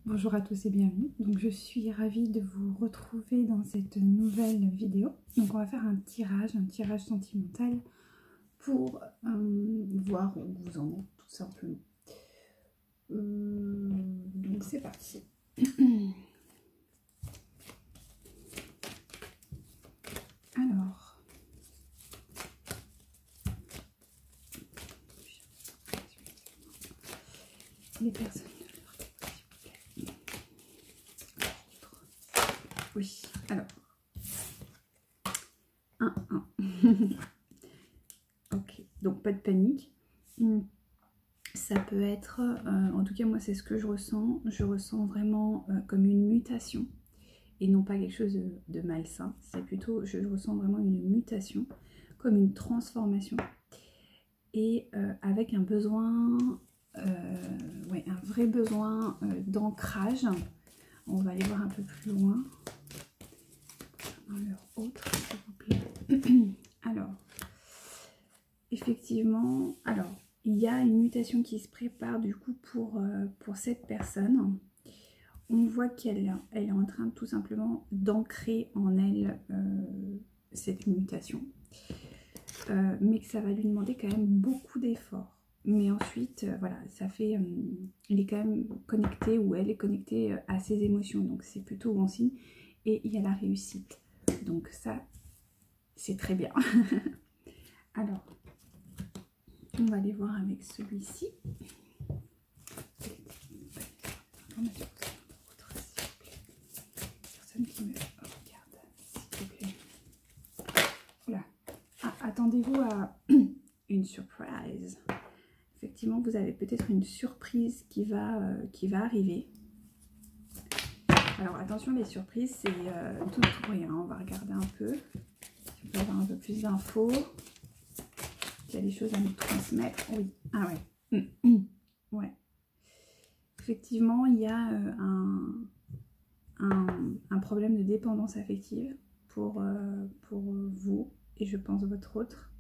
Bonjour à tous et bienvenue. Donc je suis ravie de vous retrouver dans cette nouvelle vidéo. Donc on va faire un tirage sentimental pour voir où vous en êtes tout simplement. Donc c'est parti. Alors, les personnes. Oui, alors. 1. Ok, donc pas de panique. Ça peut être, en tout cas moi c'est ce que je ressens vraiment comme une mutation et non pas quelque chose de malsain. C'est plutôt, je ressens vraiment une mutation, comme une transformation et avec un besoin, ouais, un vrai besoin d'ancrage. On va aller voir un peu plus loin. Alors, autre, s'il vous plaît. Alors, effectivement, alors, il y a une mutation qui se prépare du coup pour cette personne. On voit qu'elle est en train tout simplement d'ancrer en elle cette mutation. Mais que ça va lui demander quand même beaucoup d'efforts. Mais ensuite, voilà, ça fait... il est quand même connecté ou elle est connectée à ses émotions. Donc c'est plutôt bon signe. Et il y a la réussite. Donc ça, c'est très bien. Alors, on va aller voir avec celui-ci. Personne qui me regarde, s'il vous plaît. Oula. Ah, attendez-vous à une surprise. Effectivement, vous avez peut-être une surprise qui va arriver. Alors attention, les surprises, c'est tout ou rien. On va regarder un peu. Si on peut avoir un peu plus d'infos. Il y a des choses à nous transmettre. Oui. Ah ouais. Ouais. Effectivement, il y a un problème de dépendance affective pour vous et je pense votre autre.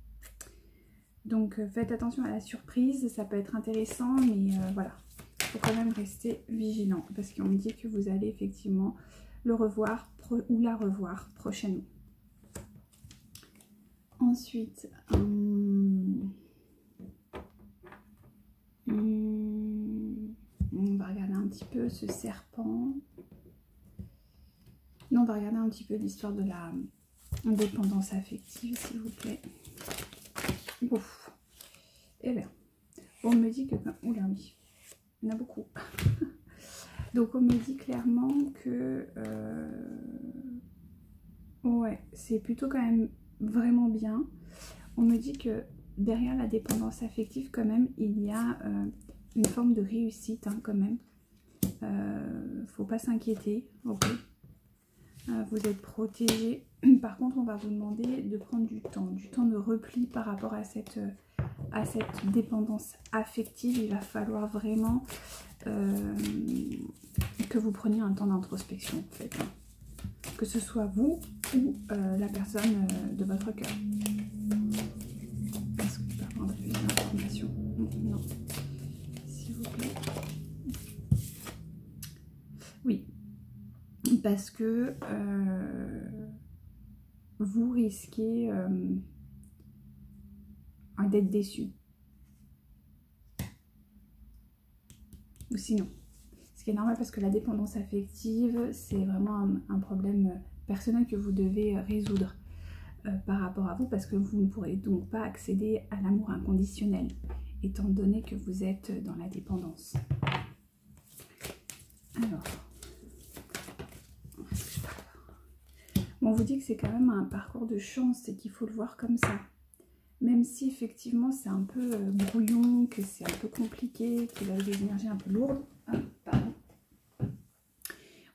Donc faites attention à la surprise, ça peut être intéressant, mais voilà, il faut quand même rester vigilant parce qu'on me dit que vous allez effectivement le revoir ou la revoir prochainement. Ensuite, on va regarder un petit peu ce serpent. Non, on va regarder un petit peu l'histoire de la dépendance affective, s'il vous plaît. Ouf. Eh bien, on me dit que... Oula, oui, il y en a beaucoup. Donc, on me dit clairement que... ouais, c'est plutôt quand même vraiment bien. On me dit que derrière la dépendance affective, quand même, il y a une forme de réussite, hein, quand même. Faut pas s'inquiéter, ok. Vous êtes protégé. Par contre, on va vous demander de prendre du temps de repli par rapport à cette dépendance affective. Il va falloir vraiment que vous preniez un temps d'introspection, en fait. Que ce soit vous ou la personne de votre cœur. Est-ce qu'on peut avoir un peu plus d'informations? Non. S'il vous plaît. Oui. Parce que vous risquez d'être déçu. Ou sinon. Ce qui est normal parce que la dépendance affective, c'est vraiment un problème personnel que vous devez résoudre par rapport à vous parce que vous ne pourrez donc pas accéder à l'amour inconditionnel étant donné que vous êtes dans la dépendance. Alors, on vous dit que c'est quand même un parcours de chance et qu'il faut le voir comme ça. Même si effectivement c'est un peu brouillon, que c'est un peu compliqué, qu'il a des énergies un peu lourdes. Pardon.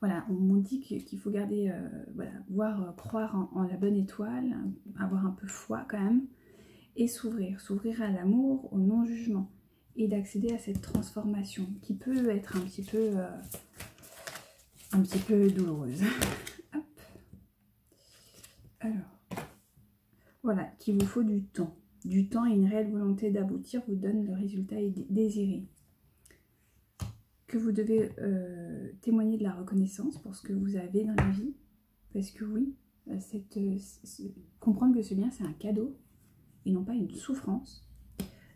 Voilà, on nous dit qu'il faut garder, voilà, croire en la bonne étoile, avoir un peu foi quand même, et s'ouvrir à l'amour, au non-jugement, et d'accéder à cette transformation qui peut être un petit peu douloureuse. Hop. Alors, voilà, qu'il vous faut du temps et une réelle volonté d'aboutir vous donne le résultat désiré. que vous devez témoigner de la reconnaissance pour ce que vous avez dans la vie. Parce que oui, comprendre que ce lien, c'est un cadeau et non pas une souffrance.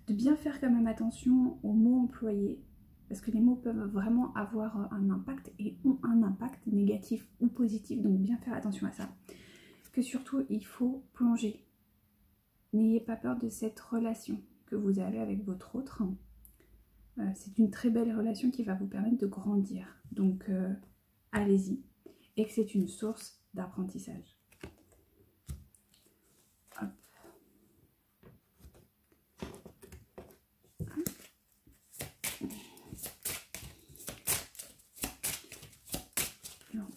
De bien faire quand même attention aux mots employés. Parce que les mots peuvent vraiment avoir un impact et ont un impact négatif ou positif. Donc bien faire attention à ça. Que surtout, il faut plonger. N'ayez pas peur de cette relation que vous avez avec votre autre. C'est une très belle relation qui va vous permettre de grandir. Donc allez-y. Et que c'est une source d'apprentissage. Hop. Alors,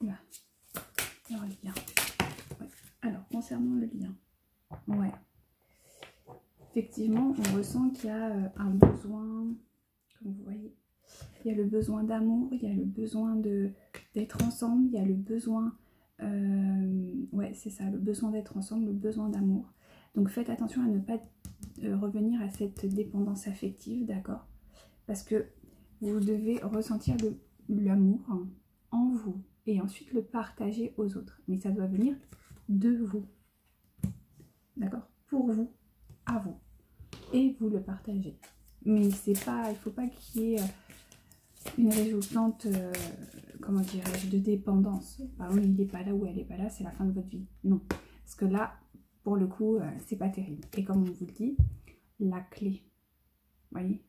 là. Alors, le lien. Ouais. Alors, concernant le lien. Ouais. Effectivement, on ressent qu'il y a un besoin, comme vous voyez, il y a le besoin d'amour, il y a le besoin d'être ensemble, il y a le besoin, ouais c'est ça, le besoin d'être ensemble, le besoin d'amour. Donc faites attention à ne pas revenir à cette dépendance affective, d'accord? Parce que vous devez ressentir l'amour en vous et ensuite le partager aux autres. Mais ça doit venir de vous, d'accord? Pour vous, à vous. Et vous le partagez. Mais c'est pas, il ne faut pas qu'il y ait une résultante, comment dirais-je, de dépendance. Par exemple, il n'est pas là ou elle n'est pas là, c'est la fin de votre vie. Non. Parce que là, pour le coup, c'est pas terrible. Et comme on vous le dit, la clé. Vous voyez?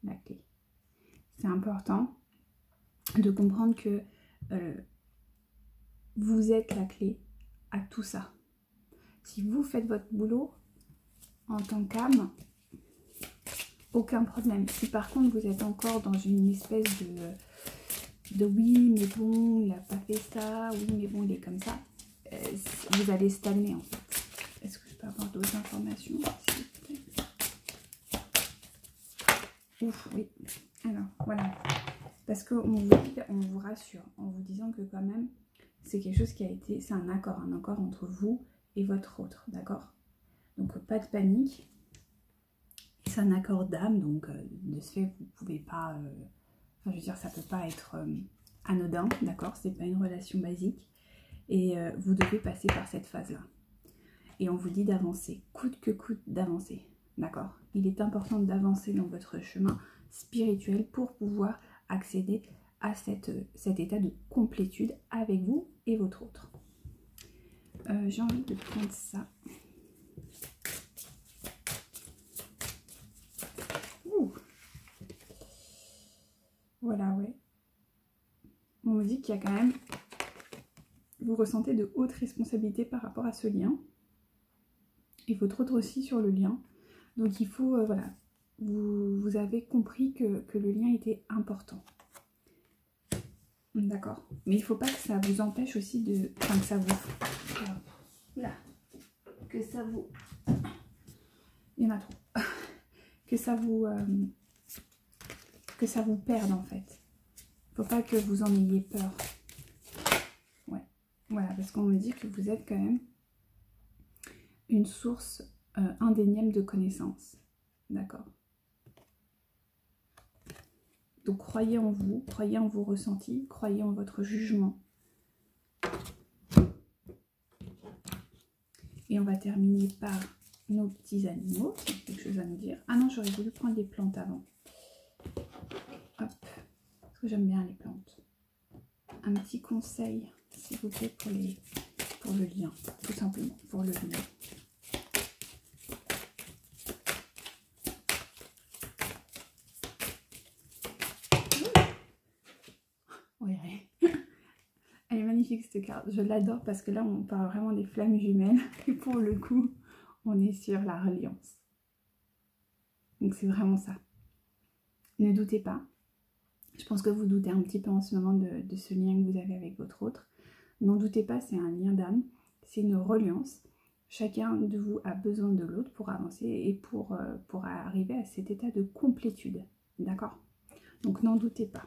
La clé. C'est important de comprendre que vous êtes la clé à tout ça. Si vous faites votre boulot en tant qu'âme, aucun problème. Si par contre vous êtes encore dans une espèce de oui mais bon il n'a pas fait ça, oui mais bon il est comme ça, vous allez stagner en fait. Est-ce que je peux avoir d'autres informations s'il vous plaît? Ouf, oui. Alors voilà. Parce qu'on vous rassure en vous disant que quand même c'est quelque chose qui a été, c'est un accord entre vous et votre autre, d'accord? Donc pas de panique. C'est un accord d'âme, donc de ce fait, vous ne pouvez pas... enfin, je veux dire, ça ne peut pas être anodin, d'accord? C'est pas une relation basique. Et vous devez passer par cette phase-là. Et on vous dit d'avancer, coûte que coûte d'avancer, d'accord? Il est important d'avancer dans votre chemin spirituel pour pouvoir accéder à cet état de complétude avec vous et votre autre. J'ai envie de prendre ça. Voilà, ouais. On me dit qu'il y a quand même... Vous ressentez de hautes responsabilités par rapport à ce lien. Et votre autre aussi sur le lien. Donc il faut, voilà, vous avez compris que le lien était important. D'accord. Mais il ne faut pas que ça vous empêche aussi de... Enfin, que ça vous... Là. Que ça vous... Il y en a trop. Que ça vous perde en fait. Faut pas que vous en ayez peur. Ouais, voilà, parce qu'on me dit que vous êtes quand même une source indéniable de connaissances. D'accord. Donc croyez en vous, croyez en vos ressentis, croyez en votre jugement. Et on va terminer par nos petits animaux, qui ont quelque chose à nous dire. Ah non, j'aurais voulu prendre les plantes avant. Hop, parce que j'aime bien les plantes. Un petit conseil, s'il vous plaît, pour le lien, tout simplement, pour le lien. Oui, elle est magnifique cette carte, je l'adore parce que là on parle vraiment des flammes jumelles et pour le coup on est sur la reliance. Donc c'est vraiment ça. Ne doutez pas. Je pense que vous doutez un petit peu en ce moment de ce lien que vous avez avec votre autre. N'en doutez pas, c'est un lien d'âme, c'est une reliance. Chacun de vous a besoin de l'autre pour avancer et pour arriver à cet état de complétude. D'accord? Donc n'en doutez pas.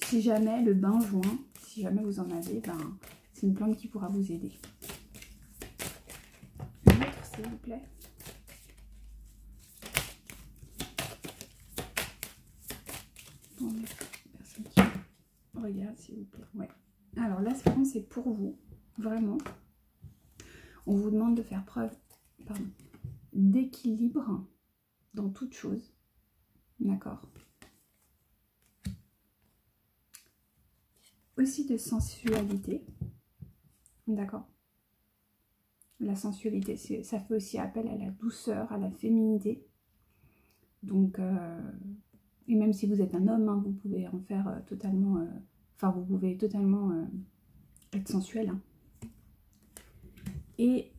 Si jamais le benjoin, si jamais vous en avez, ben, c'est une plante qui pourra vous aider. Une autre, s'il vous plaît. Bon, personne qui regarde, s'il vous plaît. Ouais. Alors là, c'est pour vous, vraiment. On vous demande de faire preuve d'équilibre dans toute chose. D'accord. Aussi de sensualité. D'accord. La sensualité, ça fait aussi appel à la douceur, à la féminité. Donc, et même si vous êtes un homme, hein, vous pouvez en faire totalement... Enfin, vous pouvez totalement être sensuel. Hein. Et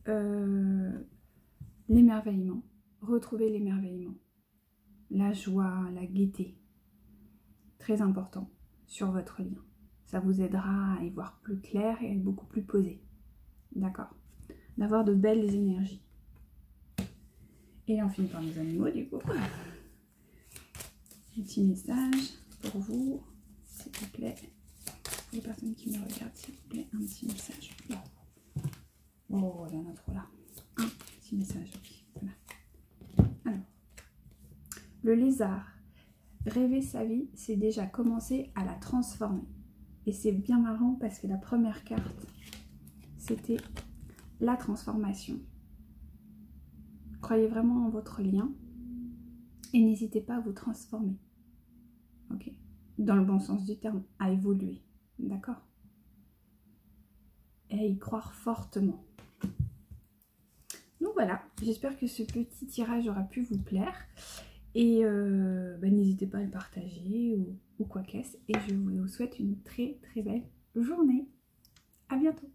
l'émerveillement. Retrouver l'émerveillement. La joie, la gaieté. Très important sur votre lien. Ça vous aidera à y voir plus clair et à être beaucoup plus posé. D'accord. D'avoir de belles énergies. Et on finit par nos animaux, du coup. Un petit message pour vous, s'il vous plaît. Pour les personnes qui me regardent, s'il vous plaît, un petit message. Oh, il y en a trop là. Un petit message, ok. Voilà. Alors, le lézard. Rêver sa vie, c'est déjà commencer à la transformer. Et c'est bien marrant parce que la première carte, c'était la transformation. Croyez vraiment en votre lien et n'hésitez pas à vous transformer. Ok, dans le bon sens du terme, à évoluer. D'accord? Et à y croire fortement. Donc voilà, j'espère que ce petit tirage aura pu vous plaire. Et n'hésitez pas à le partager ou quoi qu'est-ce. Et je vous souhaite une très très belle journée. À bientôt.